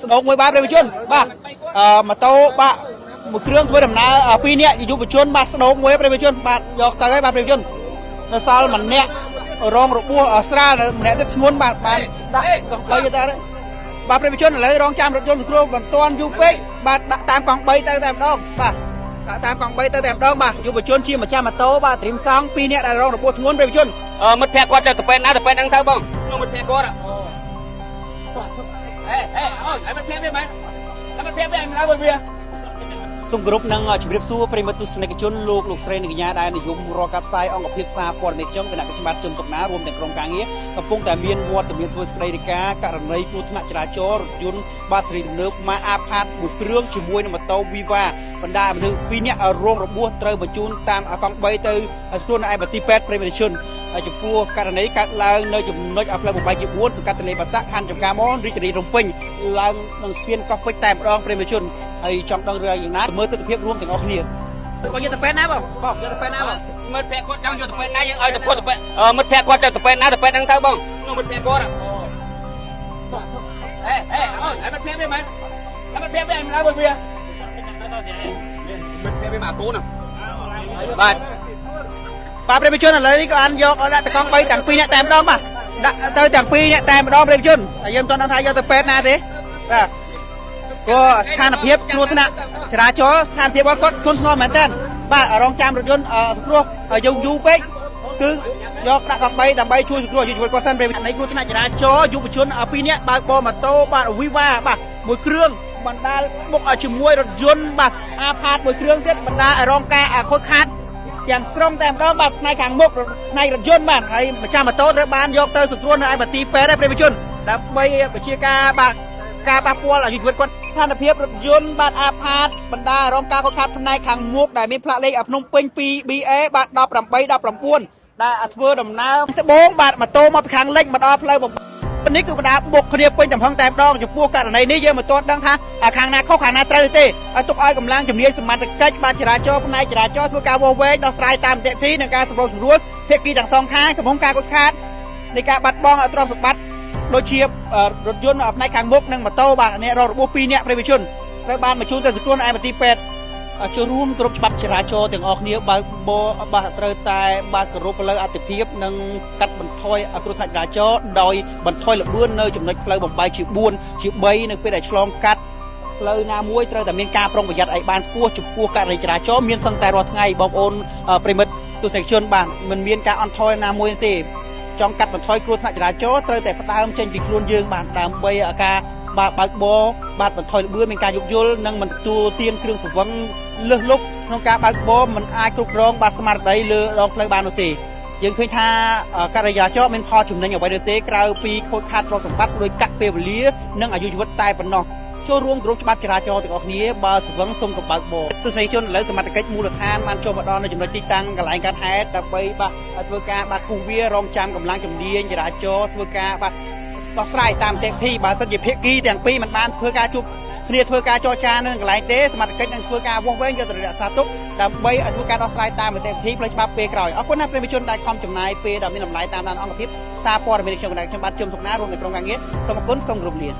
ស្ដោកមួយបាទប្រជាជនបាទម៉ូតូបាទមួយគ្រឿងធ្វើដំណើរ2នាក់យុវជនបាទស្ដោកមួយប្រជាជនបាទយកទៅហើយបាទប្រជាជននៅសល់ម្នាក់រងរបួសស្រាលម្នាក់ទៀតធ្ងន់បាទបានដាក់កង់3ទៅបាទប្រជាជនឥឡូវរងចាំរថយន្តសង្គ្រោះបន្ទាន់យូរពេកបាទដាក់តាមកង់3ទៅតែម្ដងបាទដាក់តាមកង់3ទៅតែម្ដងបាទយុវជនជាម្ចាស់ម៉ូតូបាទត្រៀមសង2នាក់ដែលរងរបួសធ្ងន់ប្រជាជនមិត្តភក្តិគាត់ទៅពេទ្យណាទៅពេទ្យហ្នឹងទៅបងខ្ញុំមិត្តភក្តិគាត់ហេមិត្តភក្តិវាមែនមិត្តភក្តិវាមិនឡើយវាសូមគោរពនឹងជម្រាបសួរប្រិមត្តទស្សនិកជនលោកស្រីនិងកញ្ញាដែលនិយមរកការផ្សាយអង្គភាពសារព័ត៌មានខ្ញុំគណៈកម្មការជុំសុកណារួមទាំងក្រុមការងារកំពុងតែមានវត្តមានធ្វើសេចក្តីរាយការណ៍ករណីគ្រោះថ្នាក់ចរាចរណ៍រថយន្តបាសរីទំនើបម៉ាអាផាតមួយគ្រឿងជាមួយនឹងម៉ូតូ Viva បណ្ដាមនុស្ស2នាក់រងរបួសត្រូវបញ្ជូនតាមកង់3ទៅស្រួលនៅឯមន្ទីរពេទ្យប្រិមត្តជនចំពោះករណីកើតឡើងនៅចំណុចផ្លូវបំបីជា4សង្កាត់ទន្លេបាសាក់ខណ្ឌចំការមនរាជធានីភ្នំពេញឡើងនឹងស្ពានកោះពេជ្រតែម្ដងប្រិមត្តជនហើយចង់ដឹងរឿងយ៉ាងណាមើលទស្សនវិជ្ជារួមទាំងអស់គ្នាបងយកទៅពេទ្យណាបងយកទៅពេទ្យណាបងមិត្តភក្តិគាត់ចង់យកទៅពេទ្យណាយើងឲ្យទៅគាត់ទៅពេទ្យមិត្តភក្តិគាត់ទៅពេទ្យណាទៅពេទ្យហ្នឹងទៅបងខ្ញុំមិត្តភក្តិគាត់មិត្តភក្តិវាមែនមិត្តភក្តិវាមិនឡើយវាមិត្តភក្តិវាមកកូនបាទប្រិយជនឥឡូវនេះក៏អានយកដាក់តកង់3ទាំង2នាក់តែម្ដងបាទដាក់ទៅទាំង2នាក់តែម្ដងប្រិយជនហើយយើងមិនទាន់ដឹងថាយកទៅពេទ្យណាទេបាទព្រោះស្ថានភាពគ្រោះថ្នាក់ចរាចរណ៍ស្ថានភាពគាត់ធ្ងន់ធ្ងរមែនតើបាទរងចាំរថយន្តសង្គ្រោះយូរពេកគឺយកដាក់កង់3ដើម្បីជួយសង្គ្រោះយុវជនគាត់សិនប្រិយនៃគ្រោះថ្នាក់ចរាចរណ៍យុវជន2នាក់បើកបរម៉ូតូបាទ Viva បាទមួយគ្រឿងបណ្ដាលបុកជាមួយរថយន្តបាទអាផាតមួយគ្រឿងទៀតបណ្ដាលរងការខូចខាតយ៉ាងស្រុងតែម្ដងបាទផ្នែកខាងមុខផ្នែករថយន្តបាទហើយម្ចាស់ម៉ូតូត្រូវបានយកទៅសង្គ្រោះនៅឯមន្ទីរពេទ្យដែរប្រិយជនដើម្បីវិជាការបាទការប៉ះពាល់យុវជនគាត់ស្ថានភាពរថយន្តបាទអាផាតបណ្ដារងការខូចខាតផ្នែកខាងមុខដែលមានផ្លាកលេខភ្នំពេញ 2BA បាទ1819ដែលធ្វើដំណើរត្បូងបាទម៉ូតូមកពីខាងលិចមកដល់ផ្លូវនេះគឺបណ្ដាបុកគ្នាពេញទំហឹងតែម្ដងចំពោះករណីនេះយើងមិនទាន់ដឹងថាខាងណាខុសខាងណាត្រូវទេហើយទុកឲ្យកម្លាំងជំនាញសមត្ថកិច្ចបាទចរាចរណ៍ផ្នែកចរាចរណ៍ធ្វើការវាស់វែងដោះស្រាយតាមនីតិវិធីនិងការសម្របសម្រួលភាគីទាំងសងខាងកំពុងការខូចខាតនៃការបាត់បង់ទ្រព្យសម្បត្តិដូចជារថយន្តផ្នែកខាងមុខនិងម៉ូតូបាទអ្នករងរបួស2នាក់ប្រិយជនត្រូវបានបញ្ជូនទៅសង្គ្រោះនៅឯមន្ទីរពេទ្យចូលរួមគ្រប់ច្បាប់ចរាចរណ៍ទាំងអស់គ្នាបើកបរបាទត្រូវតែបាទគោរពផ្លូវអតិភិបនិងកាត់បន្ថយគ្រោះថ្នាក់ចរាចរណ៍ដោយបន្ថយល្បឿននៅចំណុចផ្លូវបំបីជា4ជា3នៅពេលដែលឆ្លងកាត់ផ្លូវណាមួយត្រូវតែមានការប្រុងប្រយ័ត្នឲ្យបានខ្ពស់ចំពោះករណីចរាចរណ៍មានសឹងតែរាល់ថ្ងៃបងប្អូនប្រិមិត្តទស្សនិកជនបាទមិនមានការអន់ថយណាមួយទេចង់កាត់បន្ថយគ្រោះថ្នាក់ចរាចរណ៍ត្រូវតែផ្ដើមចេញពីខ្លួនយើងបាទដើម្បីការបើកបរបាទបន្ថយល្បឿនមានការយោគយល់និងមិនទទួលទានគ្រឿងសង្វឹងលើសលប់ក្នុងការបើកបរមិនអាចគ្រប់គ្រងបាទស្មារតីលើដងផ្លូវបាននោះទេយើងឃើញថាករណីចរាចរណ៍មានផលចំណេញអ្វីនោះទេក្រៅពីខូចខាតទ្រព្យសម្បត្តិដោយកាក់ពេលវេលានិងអាយុជីវិតតែប៉ុណ្ណោះចូលរួមគ្រប់ច្បាប់ចរាចរណ៍ទាំងអស់គ្នាបើសង្វឹងសុំកុំបើកបរទស្សនិកជនឥឡូវសមត្ថកិច្ចមូលដ្ឋានបានចូលមកដល់នៅចំណុចទីតាំងកន្លែងកើតហេតុដើម្បីបាទធ្វើការបាទគូវារងចាំកម្លាំងជំនាញចរាចរណ៍ធ្វើការបាទដោះស្រាយតាមនីតិវិធីបើសិនជាភាគីទាំងពីរមិនបានធ្វើការជួបគ្នាធ្វើការចរចានៅកន្លែងទេសមត្ថកិច្ចនឹងធ្វើការវាស់វែងយកទៅរក្សាទុកដើម្បីឲ្យធ្វើការដោះស្រាយតាមនីតិវិធីផ្លូវច្បាប់ពេលក្រោយអរគុណណាស់ប្រិយជនដែលខំចំណាយពេលដ៏មានតម្លៃតាមដានអង្គភាពសារព័ត៌មានខ្ញុំបាទជុំសុកណារួមនៅក្រុមការងារសូមអរគុណសូមគោរពលា